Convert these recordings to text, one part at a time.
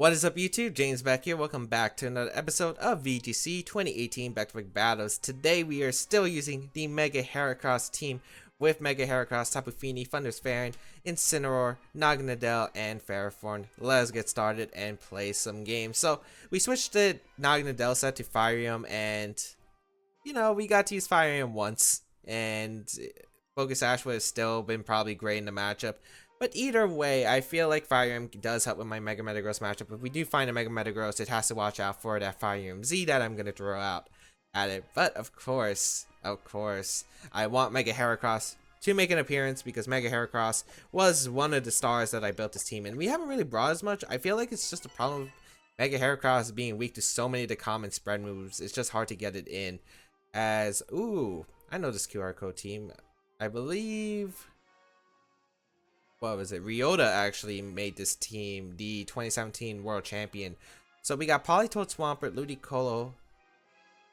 What is up, YouTube? James Baek here. Welcome back to another episode of VGC 2018 Back Battles. Today we are still using the Mega Heracross team with Mega Heracross, Tapu Fini, Thundersfairy, Incineroar, Naganadel, and Ferrothorn. Let's get started and play some games. So we switched the Naganadel set to Firium, and we got to use Firium once, and Focus Ash would have still been probably great in the matchup. But either way, I feel like Firium does help with my Mega Metagross matchup. If we do find a Mega Metagross, it has to watch out for that Firium Z that I'm going to throw out at it. But of course, I want Mega Heracross to make an appearance because Mega Heracross was one of the stars that I built this team. And we haven't really brought as much. I feel like it's just a problem with Mega Heracross being weak to so many of the common spread moves. It's just hard to get it in. Ooh, I know this QR code team. I believe... what was it? Ryota actually made this team the 2017 world champion. So we got Politoed, Swampert, Ludicolo,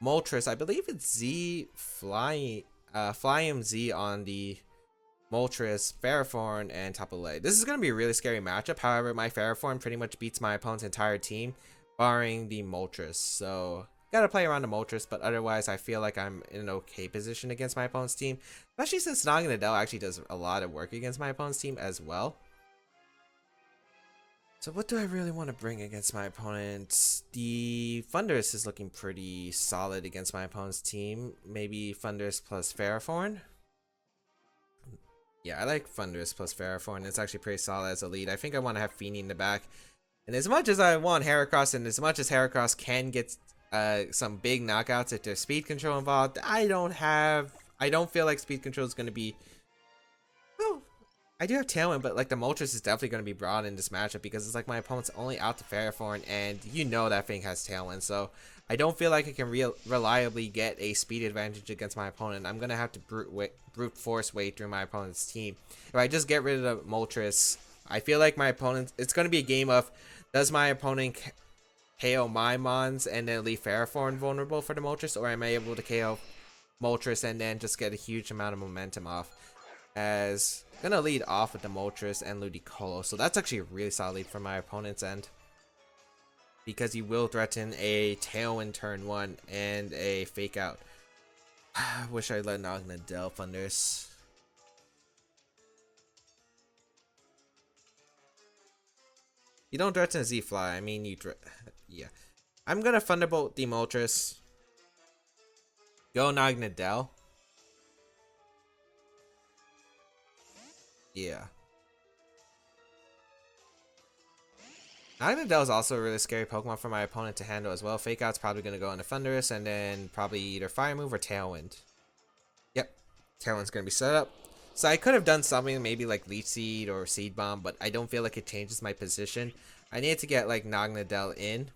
Moltres. I believe it's Flying Z on the Moltres, Ferrothorn, and Tapu Lele. This is going to be a really scary matchup. However, my Ferrothorn pretty much beats my opponent's entire team, barring the Moltres. So gotta play around the Moltres, but otherwise I feel like I'm in an okay position against my opponent's team, especially since Naganadel actually does a lot of work against my opponent's team as well. So what do I really want to bring against my opponent? The Thundurus is looking pretty solid against my opponent's team. Maybe Thundurus plus Ferrothorn. Yeah, I like Thundurus plus Ferrothorn. It's actually pretty solid as a lead. I think I want to have Fini in the back. And as much as I want Heracross, and as much as Heracross can get some big knockouts if there's speed control involved, I don't feel like speed control is going to be... Oh, I do have Tailwind, but like the Moltres is definitely going to be brought in this matchup because it's like my opponent's only out to Ferrothorn, and that thing has Tailwind, so I don't feel like I can reliably get a speed advantage against my opponent. I'm going to have to brute force way through my opponent's team. If I just get rid of the Moltres, I feel like my opponent... it's going to be a game of, does my opponent KO my Mons and then leave Ferrothorn vulnerable for the Moltres, or am I able to KO Moltres and then just get a huge amount of momentum off? As I'm gonna lead off with the Moltres and Ludicolo, so that's actually a really solid lead from my opponent's end, because he will threaten a Tailwind turn 1 and a Fake Out. Wish I let Naganadel Thundurus. You don't threaten a Z-Fly, I mean you yeah. I'm gonna Thunderbolt the Moltres. Go Naganadel. Yeah. Naganadel is also a really scary Pokemon for my opponent to handle as well. Fake Out's probably gonna go into Thundurus and then probably either Fire Move or Tailwind. Yep. Tailwind's gonna be set up. So I could have done something maybe like Leech Seed or Seed Bomb, but I don't feel like it changes my position. I need to get like Naganadel in.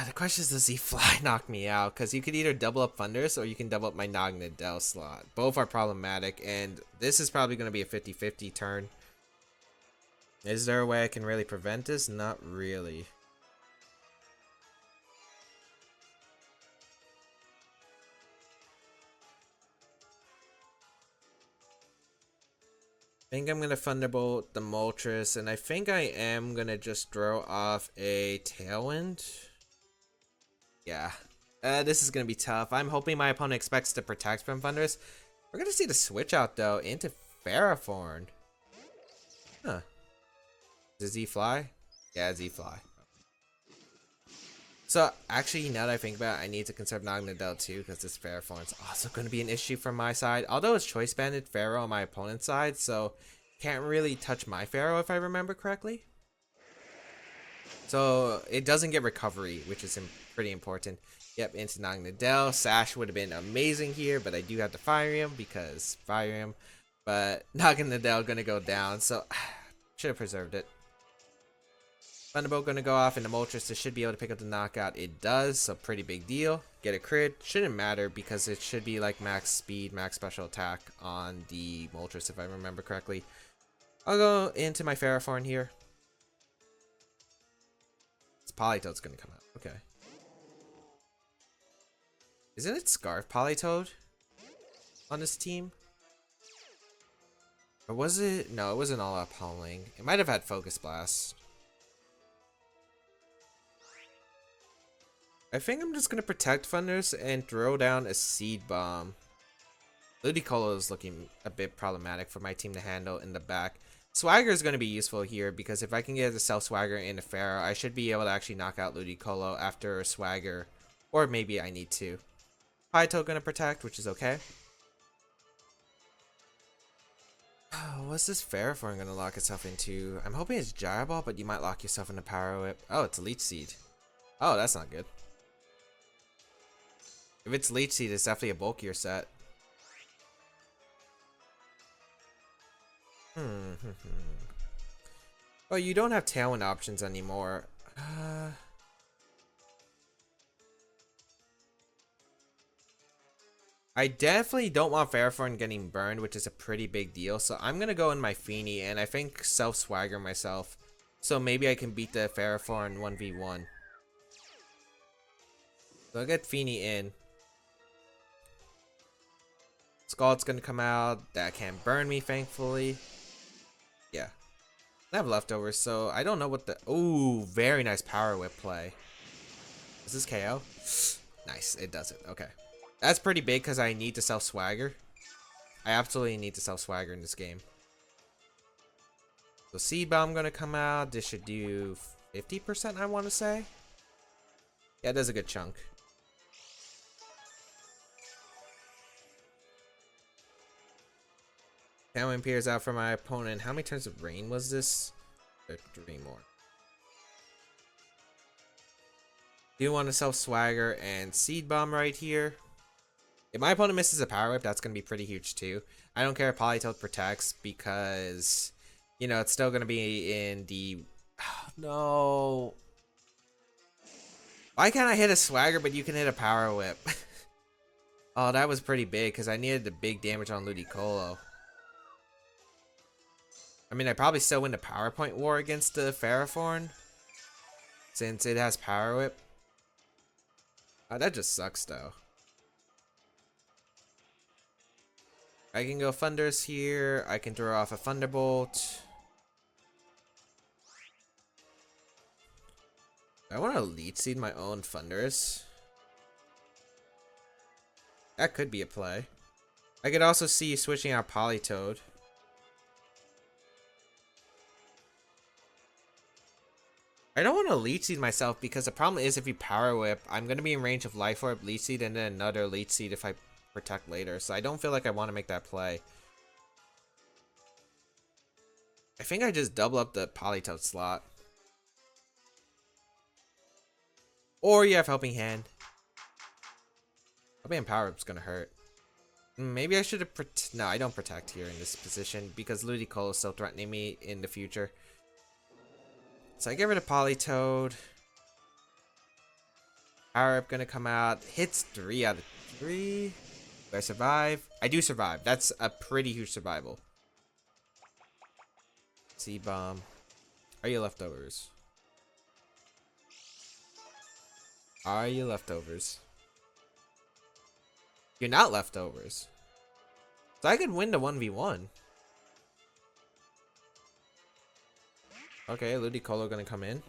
The question is, does Z-Fly knock me out? Because you could either double up Thundurus or you can double up my Naganadel slot. Both are problematic, and this is probably going to be a 50-50 turn. Is there a way I can really prevent this? Not really. I think I'm going to Thunderbolt the Moltres, and I think I am going to just throw off a Tailwind. Yeah, this is going to be tough. I'm hoping my opponent expects to protect from Thundurus. We're going to see the switch out, though, into Ferrothorn. Huh. Does Z-Fly? Yeah, Z-Fly. So, actually, now that I think about it, I need to conserve Naganadel, too, because this Ferrothorn's also going to be an issue from my side. Although it's Choice Banded Pharaoh on my opponent's side, so can't really touch my Pharaoh if I remember correctly. So, it doesn't get recovery, which is pretty important. Yep, into Naganadel. Sash would have been amazing here, but I do have to fire him because fire him. But Naganadel gonna go down, so should have preserved it. Thunderbolt gonna go off, and the Moltres should be able to pick up the knockout. It does, so pretty big deal. Get a crit. Shouldn't matter because it should be like max speed, max special attack on the Moltres if I remember correctly. I'll go into my Ferrothorn here. Politoed's gonna come out. Okay. Isn't it Scarf Politoed on this team? Or was it? No, it wasn't all out pummeling. It might have had Focus Blast. I think I'm just gonna protect Thunders and throw down a Seed Bomb. Ludicolo is looking a bit problematic for my team to handle in the back. Swagger is going to be useful here because if I can get the Self Swagger into Pharaoh, I should be able to actually knock out Ludicolo after a Swagger. Or maybe I need to. Pyto going to protect, which is okay. What's this Ferrothorn going to lock itself into? I'm hoping it's Gyro Ball, but you might lock yourself into Power Whip. Oh, it's a Leech Seed. Oh, that's not good. If it's Leech Seed, it's definitely a bulkier set. Well, you don't have Tailwind options anymore. I definitely don't want Ferrothorn getting burned, which is a pretty big deal. So I'm going to go in my Feeny, and I think self-swagger myself. So maybe I can beat the Ferrothorn 1v1. So I'll get Feeny in. Scald's going to come out. That can't burn me, thankfully. Yeah. I have leftovers, so I don't know what the... Ooh, very nice Power Whip play. Is this KO? Nice, it does it. Okay. That's pretty big because I need to self-swagger. I absolutely need to self-swagger in this game. So Seed Bomb going to come out. This should do 50%, I want to say. Yeah, it does a good chunk. Tailwind peers out for my opponent. How many turns of rain was this? 3 more. Do want to self-swagger and Seed Bomb right here. If my opponent misses a Power Whip, that's going to be pretty huge too. I don't care if Politoed protects because, you know, it's still going to be in the... Oh, no. Why can't I hit a Swagger but you can hit a Power Whip? Oh, that was pretty big because I needed the big damage on Ludicolo. I mean, I probably still win the PowerPoint war against the Ferrothorn since it has Power Whip. Oh, that just sucks though. I can go Thunders here. I can throw off a Thunderbolt. I want to Leech Seed my own Thunders. That could be a play. I could also see switching out Politoed. I don't want to Leech Seed myself because the problem is if you Power Whip, I'm going to be in range of Life Orb, Leech Seed, and then another Leech Seed if I protect later. So I don't feel like I want to make that play. I think I just double up the Politoed slot. Or you have Helping Hand. Helping Hand Power Whip's going to hurt. Maybe I should have... No, I don't protect here in this position because Ludicolo is still threatening me in the future. So I get rid of Politoed. Power Up gonna come out. Hits 3 out of 3. Do I survive? I do survive. That's a pretty huge survival. Seed Bomb. Are you leftovers? Are you leftovers? You're not leftovers. So I could win the 1v1. Okay, Ludicolo gonna come in.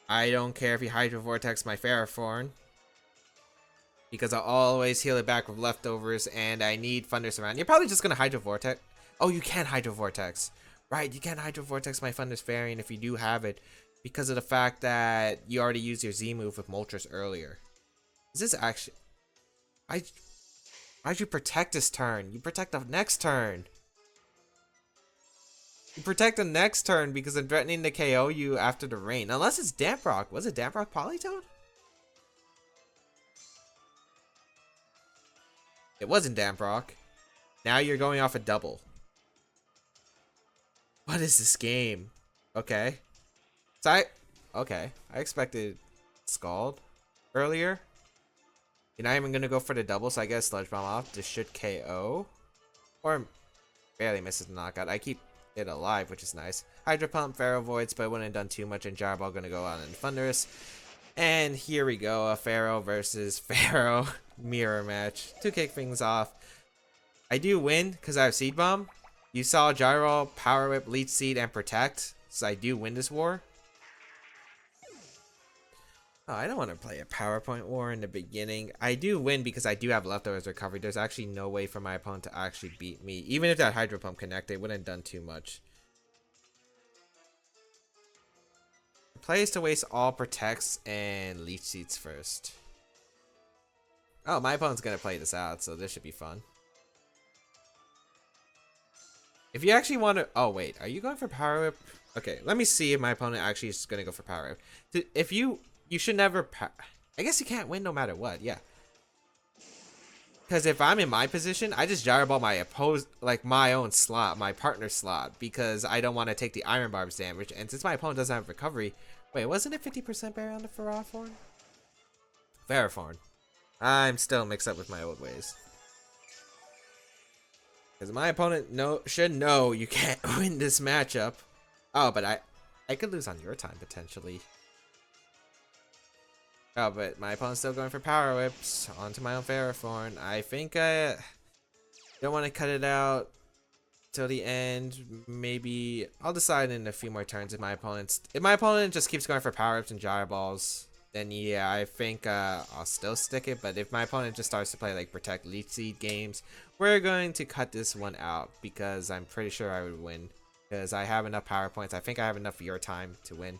I don't care if he Hydro Vortex my Ferrothorn. Because I'll always heal it back with leftovers and I need Thunders around. You're probably just gonna Hydro Vortex. Oh, you can Hydro Vortex. Right, you can Hydro Vortex my Thunders Variant if you do have it. Because of the fact that you already used your Z move with Moltres earlier. Is this actually... Why'd you protect this turn? You protect the next turn. You protect the next turn because I'm threatening to KO you after the rain. Unless it's Damp Rock. Was it Damp Rock Politoed? It wasn't Damp Rock. Now you're going off a double. What is this game? Okay. So okay. I expected Scald earlier. You're not even going to go for the double, so I guess Sludge Bomb off. This should KO. Or barely misses the knockout. I keep it alive, which is nice. Hydro Pump, Pharaoh Voids, but it wouldn't have done too much, and Gyro Ball gonna go out in Thunderous. And here we go, a Pharaoh versus Pharaoh mirror match to kick things off. I do win because I have Seed Bomb. You saw Gyro, Power Whip, Leech Seed, and Protect. So I do win this war. Oh, I don't want to play a PowerPoint war in the beginning. I do win because I do have Leftovers Recovery. There's actually no way for my opponent to actually beat me. Even if that Hydro Pump connected, it wouldn't have done too much. The play is to waste all Protects and Leech Seeds first. Oh, my opponent's going to play this out, so this should be fun. If you actually want to... Oh, wait. Are you going for Power Whip? Okay, let me see if my opponent actually is going to go for Power Whip. If you... You should never... I guess you can't win no matter what, yeah. Because if I'm in my position, I just Gyro Ball my own slot, my partner slot, because I don't want to take the Iron Barb's damage. And since my opponent doesn't have recovery... Wait, wasn't it 50% berry on the Ferrothorn? Ferrothorn. I'm still mixed up with my old ways. Because my opponent should know you can't win this matchup. Oh, but I could lose on your time, potentially. Oh, but my opponent's still going for Power Whips onto my own Ferrothorn. I think I don't want to cut it out till the end. Maybe I'll decide in a few more turns if my opponent just keeps going for Power Whips and Gyro Balls, then yeah, I think I'll still stick it. But if my opponent just starts to play like Protect Leech Seed games, we're going to cut this one out because I'm pretty sure I would win because I have enough power points. I think I have enough of your time to win.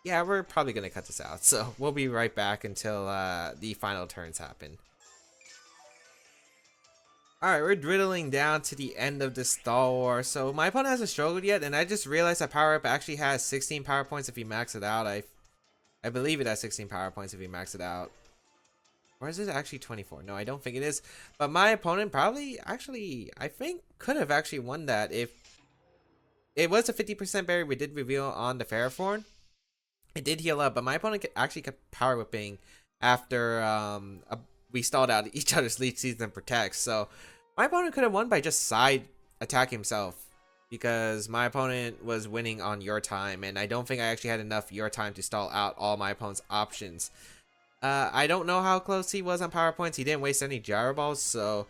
Yeah, we're probably going to cut this out. So we'll be right back until the final turns happen. Alright, we're driddling down to the end of this Stall War. So my opponent hasn't struggled yet, and I just realized that Power Up actually has 16 power points if he maxes it out. I believe it has 16 power points if he maxes it out. Or is it actually 24? No, I don't think it is. But my opponent probably, actually, I think could have actually won that if it was a 50% berry we did reveal on the Ferrothorn. It did heal up, but my opponent actually kept power whipping after we stalled out each other's Leech Seeds and Protects. So my opponent could have won by just side attack himself because my opponent was winning on your time, and I don't think I actually had enough your time to stall out all my opponent's options. I don't know how close he was on power points. He didn't waste any Gyro Balls, so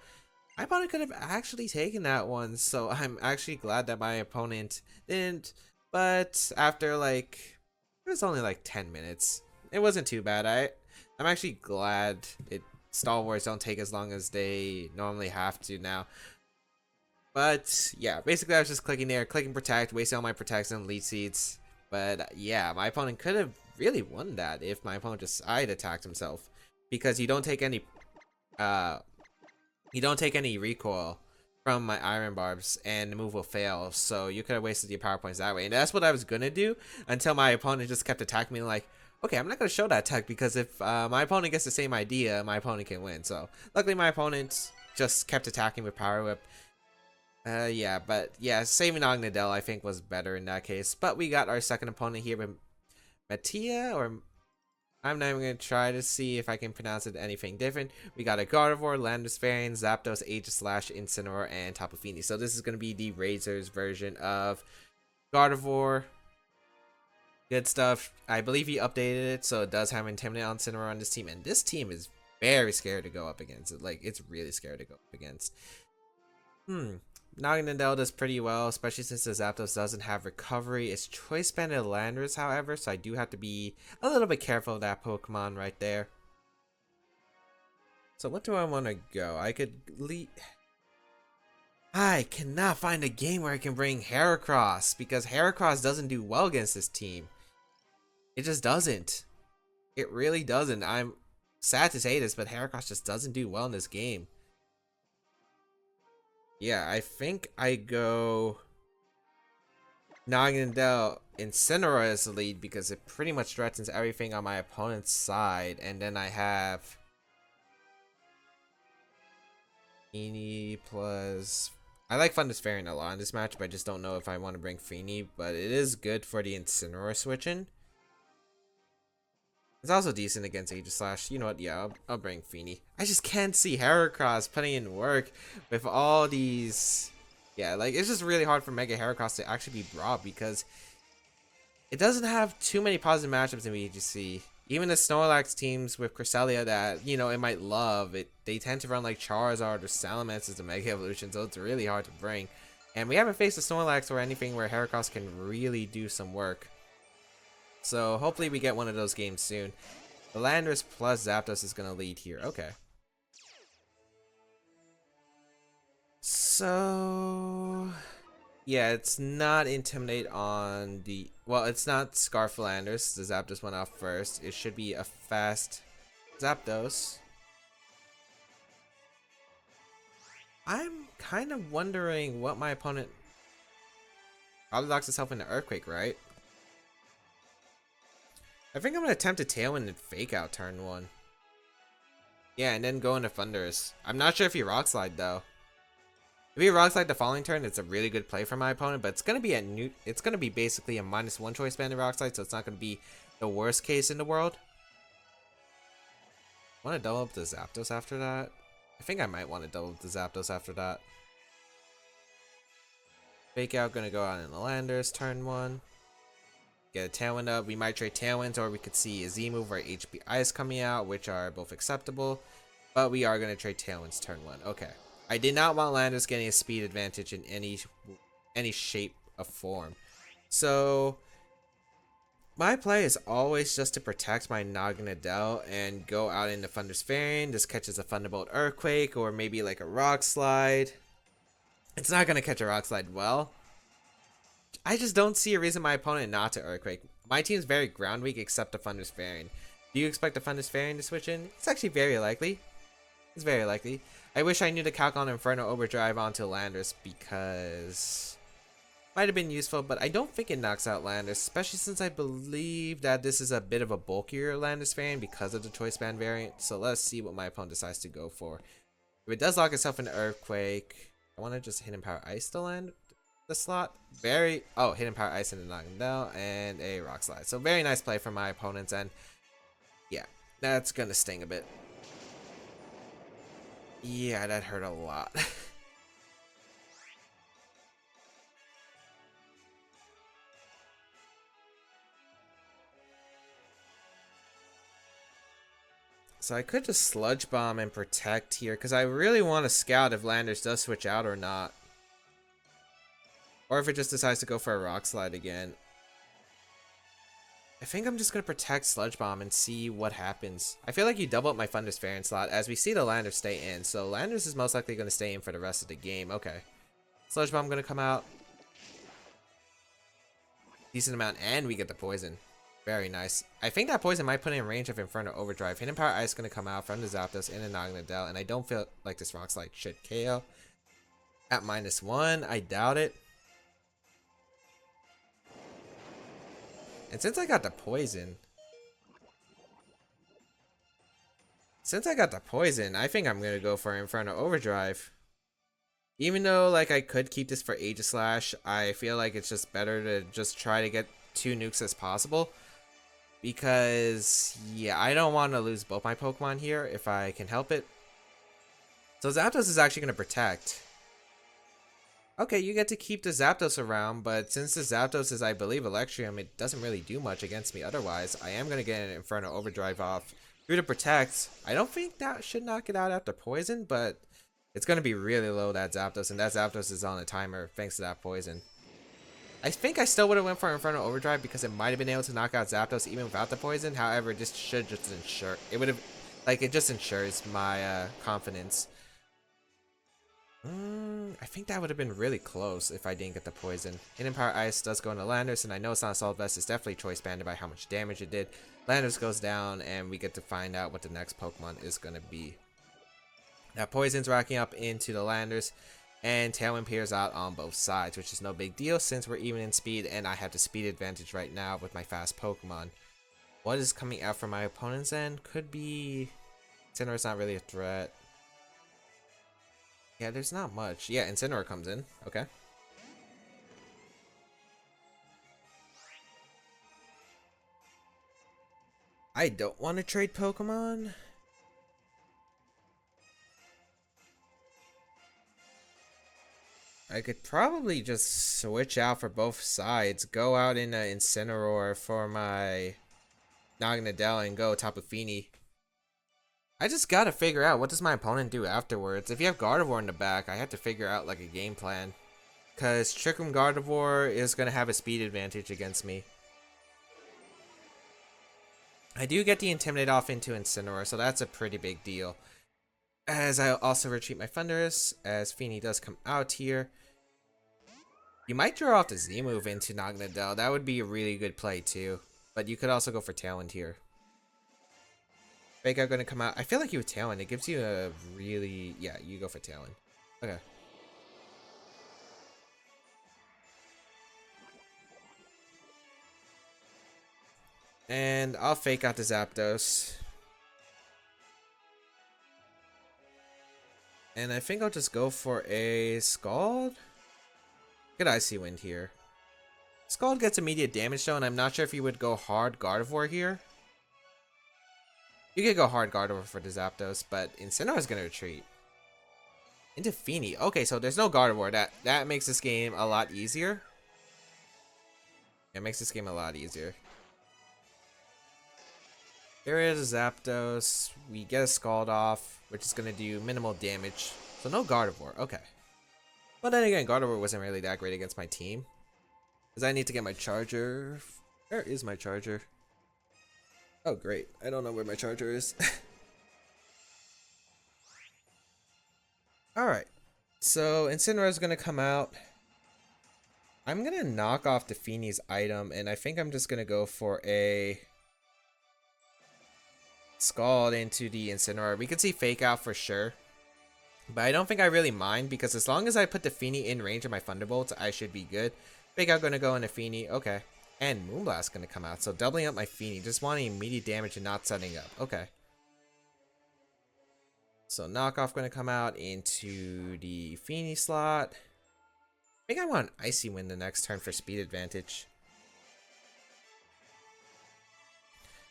my opponent could have actually taken that one. So I'm actually glad that my opponent didn't. But after like... It was only like 10 minutes. It wasn't too bad. I'm actually glad Stall Wars don't take as long as they normally have to now. But yeah, basically I was just clicking there, clicking Protect, wasting all my Protects and Leech Seeds. But yeah, my opponent could have really won that if my opponent just side attacked himself, because you don't take any recoil from my Iron Barbs and the move will fail, so you could have wasted your power points that way. And that's what I was gonna do until my opponent just kept attacking me like, okay, I'm not gonna show that attack because if my opponent gets the same idea, my opponent can win. So luckily my opponent just kept attacking with Power Whip. Yeah, but yeah, saving Ognadel I think was better in that case. But we got our second opponent here with Mattia, or I'm not even going to try to see if I can pronounce it anything different. We got a Gardevoir, Landospherian, Zapdos, Aegislash, Incineroar, and Tapu Fini. So this is going to be the Razor's version of Gardevoir. Good stuff. I believe he updated it, so it does have Intimidate Incineroar on this team. And this team is very scared to go up against it. Like, it's really scared to go up against. Naganadel does pretty well, especially since the Zapdos doesn't have recovery. It's Choice Banded Landorus, however, so I do have to be a little bit careful of that Pokemon right there. So what do I want to go? I cannot find a game where I can bring Heracross, because Heracross doesn't do well against this team. It just doesn't. It really doesn't. I'm sad to say this, but Heracross just doesn't do well in this game. Yeah, I think I go Naganadel Incineroar as the lead because it pretty much threatens everything on my opponent's side. And then I have Fini plus... I like Thunderspherian a lot in this matchup. I just don't know if I want to bring Fini, but it is good for the Incineroar switching. It's also decent against Aegislash. You know what? Yeah, I'll bring Fini. I just can't see Heracross putting in work with all these... Yeah, like, it's just really hard for Mega Heracross to actually be brought because it doesn't have too many positive matchups in VGC. Even the Snorlax teams with Cresselia that, you know, it might love, they tend to run like Charizard or Salamence as a Mega Evolution, so it's really hard to bring. And we haven't faced a Snorlax or anything where Heracross can really do some work. So hopefully we get one of those games soon. The Landorus plus Zapdos is going to lead here. Okay. So... yeah, it's not Intimidate on the... well, it's not Scarflanders. The Zapdos went off first. It should be a fast Zapdos. I'm kind of wondering what my opponent... probably locks himself into Earthquake, right? I think I'm going to attempt a Tailwind and Fake Out turn 1. Yeah, and then go into Thundurus. I'm not sure if he Rock Slide, though. If he Rock Slide the following turn, it's a really good play for my opponent, but it's going to be it's going to be basically a -1 choice band to Rock Slide, so it's not going to be the worst case in the world. Want to double up the Zapdos after that? I think I might want to double up the Zapdos after that. Fake Out, going to go out in the Landers, turn 1. Get a Tailwind up. We might trade Tailwinds, or we could see a Z-move or HP Ice coming out, which are both acceptable. But we are going to trade Tailwinds turn 1. Okay. I did not want Landorus getting a speed advantage in any shape of form. So my play is always just to protect my Naganadel and go out into Thunderous Fairy. This catches a Thunderbolt Earthquake or maybe like a Rock Slide. It's not going to catch a Rock Slide well. I just don't see a reason my opponent not to Earthquake. My team's very ground weak except the Thunderous Fairy. Do you expect the Thunderous Fairy to switch in? It's actually very likely. It's very likely. I wish I knew to calc on Inferno Overdrive onto Landorus because might have been useful, but I don't think it knocks out Landorus, especially since I believe that this is a bit of a bulkier Landorus variant because of the Choice Band variant. So let's see what my opponent decides to go for. If it does lock itself into Earthquake, I want to just Hidden Power Ice to land the slot. Hidden Power Ice into Naganadel and a Rock Slide. So very nice play from my opponents, and yeah, that's gonna sting a bit. Yeah, that hurt a lot. So I could just Sludge Bomb and protect here, because I really want to scout if Landorus does switch out or not. Or if it just decides to go for a Rock Slide again. I think I'm just going to protect Sludge Bomb and see what happens. I feel like you double up my Thunderous Fairy slot as we see the Landorus stay in. So Landorus is most likely going to stay in for the rest of the game. Okay. Sludge Bomb going to come out. Decent amount, and we get the poison. Very nice. I think that poison might put in range of Inferno Overdrive. Hidden Power Ice is going to come out from the Zapdos in a Naganadel, and I don't feel like this Rock Slide should KO. At -1, I doubt it. And since I got the poison, I think I'm gonna go for Inferno Overdrive. Even though like I could keep this for Aegislash, I feel like it's just better to just try to get 2 nukes as possible. Because yeah, I don't want to lose both my Pokemon here if I can help it. So Zapdos is actually gonna protect. Okay, you get to keep the Zapdos around, but since the Zapdos is, I believe, Electrium, it doesn't really do much against me otherwise. I am going to get an Inferno Overdrive off through to Protect. I don't think that should knock it out after Poison, but it's going to be really low, that Zapdos, and that Zapdos is on a timer thanks to that Poison. I think I still would have went for Inferno Overdrive because it might have been able to knock out Zapdos even without the Poison. However, this should just ensure, it would have, like, it just ensures my confidence. I think that would have been really close if I didn't get the poison. Hidden Power Ice does go into Landorus, and I know it's not Assault Vest. It's definitely choice banded by how much damage it did. Landorus goes down, and we get to find out what the next Pokemon is going to be. That poison's racking up into the Landorus, and Tailwind peers out on both sides, which is no big deal since we're even in speed, and I have the speed advantage right now with my fast Pokemon. What is coming out from my opponent's end? Could be... Incineroar's not really a threat. Yeah, there's not much. Yeah, Incineroar comes in. Okay. I don't want to trade Pokemon. I could probably just switch out for both sides. Go out in Incineroar for my Naganadel and go Tapu Fini. I just gotta figure out what does my opponent do afterwards. If you have Gardevoir in the back, I have to figure out like a game plan. Because Trick Room Gardevoir is gonna have a speed advantage against me. I do get the Intimidate off into Incineroar, so that's a pretty big deal. As I also retreat my Thundurus, as Fini does come out here. You might draw off the Z move into Naganadel. That would be a really good play too. But you could also go for Tailwind here. Baek Battles gonna come out. I feel like you would Tailwind. It gives you a really... Yeah, you go for Tailwind. Okay. And I'll fake out the Zapdos. And I think I'll just go for a Scald. Good Icy Wind here. Scald gets immediate damage though, and I'm not sure if you would go hard Gardevoir here. You could go hard Gardevoir for the Zapdos, but Incineroar is going to retreat. Into Fini. Okay, so there's no Gardevoir. That makes this game a lot easier. It makes this game a lot easier. There is a Zapdos. We get a Scald off, which is going to do minimal damage. So no Gardevoir. Okay. But then again, Gardevoir wasn't really that great against my team. Because I need to get my charger. Where is my charger? Oh, great. I don't know where my charger is. Alright. So, Incineroar is going to come out. I'm going to knock off the Fini's item, and I think I'm just going to go for a Scald into the Incineroar. We can see Fake Out for sure. But I don't think I really mind, because as long as I put the Fini in range of my Thunderbolts, I should be good. Fake Out going to go into Fini. Okay. And Moonblast gonna come out, so doubling up my Fini, just wanting immediate damage and not setting up. Okay. So knockoff gonna come out into the Fini slot. I think I want Icy Wind the next turn for speed advantage.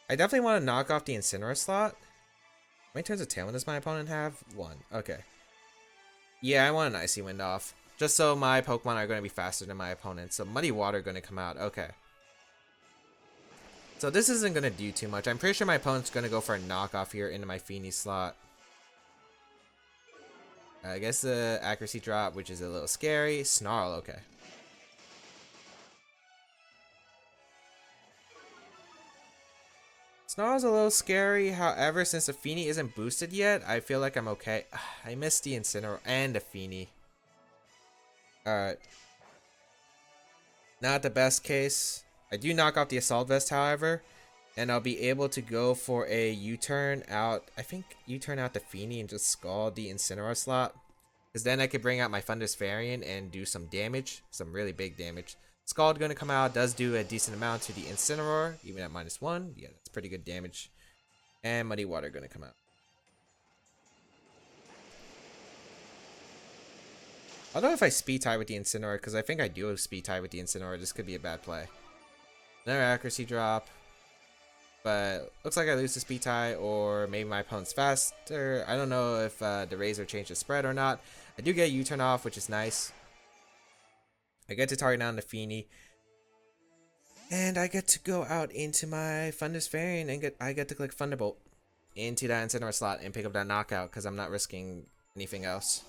I definitely want to knock off the Incineroar slot. How many turns of Tailwind does my opponent have? 1. Okay. Yeah, I want an Icy Wind off. Just so my Pokemon are going to be faster than my opponent. So Muddy Water going to come out. Okay. So this isn't going to do too much. I'm pretty sure my opponent's going to go for a knockoff here into my Fini slot. I guess the accuracy drop, which is a little scary. Snarl, okay. Snarl's a little scary. However, since the Fini isn't boosted yet, I feel like I'm okay. I missed the Incineroar and the Fini. Alright. Not the best case. I do knock off the Assault Vest, however, and I'll be able to go for a U-turn out. I think U-turn out the Fini and just Scald the Incineroar slot. Because then I could bring out my Thundurus Variant and do some damage. Some really big damage. Scald going to come out. Does do a decent amount to the Incineroar. Even at -1. Yeah, that's pretty good damage. And Muddy Water going to come out. I don't know if I speed tie with the Incineroar, because I think I do speed tie with the Incineroar. This could be a bad play. Another accuracy drop. But looks like I lose the speed tie, or maybe my opponent's faster. I don't know if the Razor changed the spread or not. I do get a U-turn off, which is nice. I get to target down the Fini. And I get to go out into my Thundurus Variant and I get to click Thunderbolt into that Incineroar slot and pick up that knockout, because I'm not risking anything else.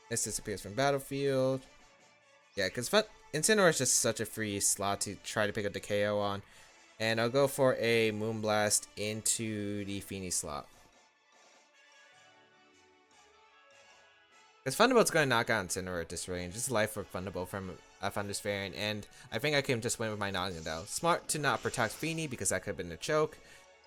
This disappears from battlefield. Yeah, because Incineroar is just such a free slot to try to pick up the KO on. And I'll go for a Moonblast into the Fini slot. Because Thunderbolt's going to knock out Incineroar at this range. This is life for Thunderbolt from a Thundurus Variant. And I think I can just win with my Naganadel. Smart to not protect Fini, because that could have been a choke.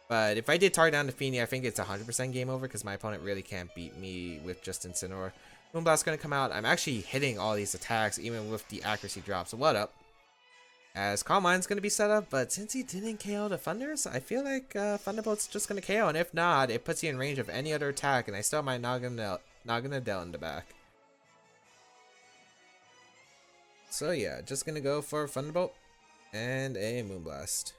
But if I did target down the Fini, I think it's 100% game over, because my opponent really can't beat me with just Incineroar. Moonblast's gonna come out. I'm actually hitting all these attacks, even with the accuracy drop. So what up? As Calm Mind's gonna be set up, but since he didn't KO the Thundurus, I feel like Thunderbolt's just gonna KO. And if not, it puts you in range of any other attack, and I still have my Naganadel in the back. So yeah, just gonna go for Thunderbolt and a Moonblast.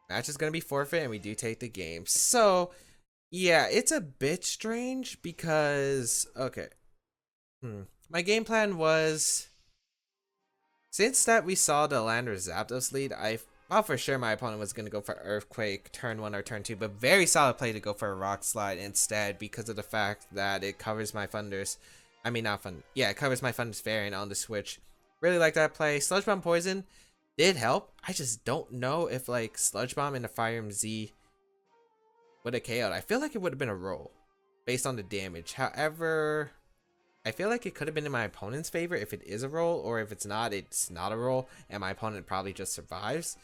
Match is gonna be forfeit, and we do take the game. So yeah, it's a bit strange because, okay. My game plan was Since that we saw the Landorus Zapdos lead, I thought for sure my opponent was going to go for Earthquake turn 1 or turn 2, but very solid play to go for a Rock Slide instead because of the fact that it covers my Thunders. I mean, not Fun. Yeah, it covers my Thunders variant on the Switch. Really like that play. Sludge Bomb Poison did help. I just don't know if like Sludge Bomb and the Fire MZ would have KO'd. I feel like it would have been a roll based on the damage. However, I feel like it could have been in my opponent's favor if it is a roll, or if it's not a roll, and my opponent probably just survives.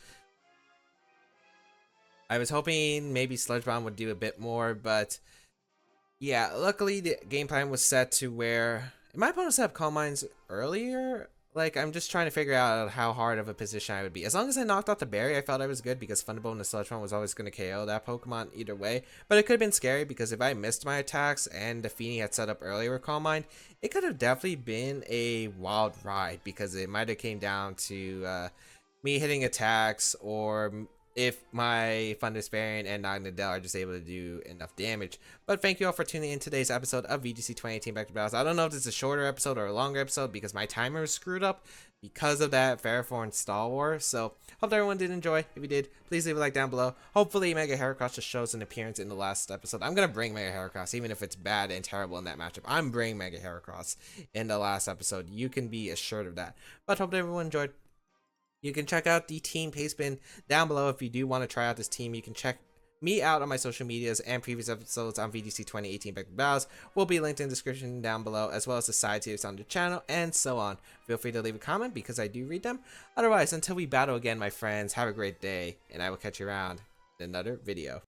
I was hoping maybe Sludge Bomb would do a bit more, but yeah, luckily the game plan was set to where my opponent set up Calm Minds earlier. Like, I'm just trying to figure out how hard of a position I would be. As long as I knocked out the berry, I felt I was good because Thunderbolt and the Sludge Bomb was always going to KO that Pokemon either way. But it could have been scary because if I missed my attacks and the Feeny had set up earlier with Calm Mind, it could have definitely been a wild ride because it might have came down to me hitting attacks, or if my Thundurus variant and Naganadel are just able to do enough damage. But thank you all for tuning in today's episode of VGC 2018 Back to Battles. I don't know if this is a shorter episode or a longer episode because my timer was screwed up because of that Ferrothorn Stall War. So hope everyone did enjoy. If you did, please leave a like down below. Hopefully Mega Heracross just shows an appearance in the last episode. I'm going to bring Mega Heracross even if it's bad and terrible in that matchup. I'm bringing Mega Heracross in the last episode. You can be assured of that. But hope everyone enjoyed. You can check out the team pastebin down below if you do want to try out this team. You can check me out on my social medias and previous episodes on VGC 2018 Back to Battles will be linked in the description down below, as well as the side tiers on the channel and so on. Feel free to leave a comment because I do read them. Otherwise, until we battle again, my friends, have a great day, and I will catch you around in another video.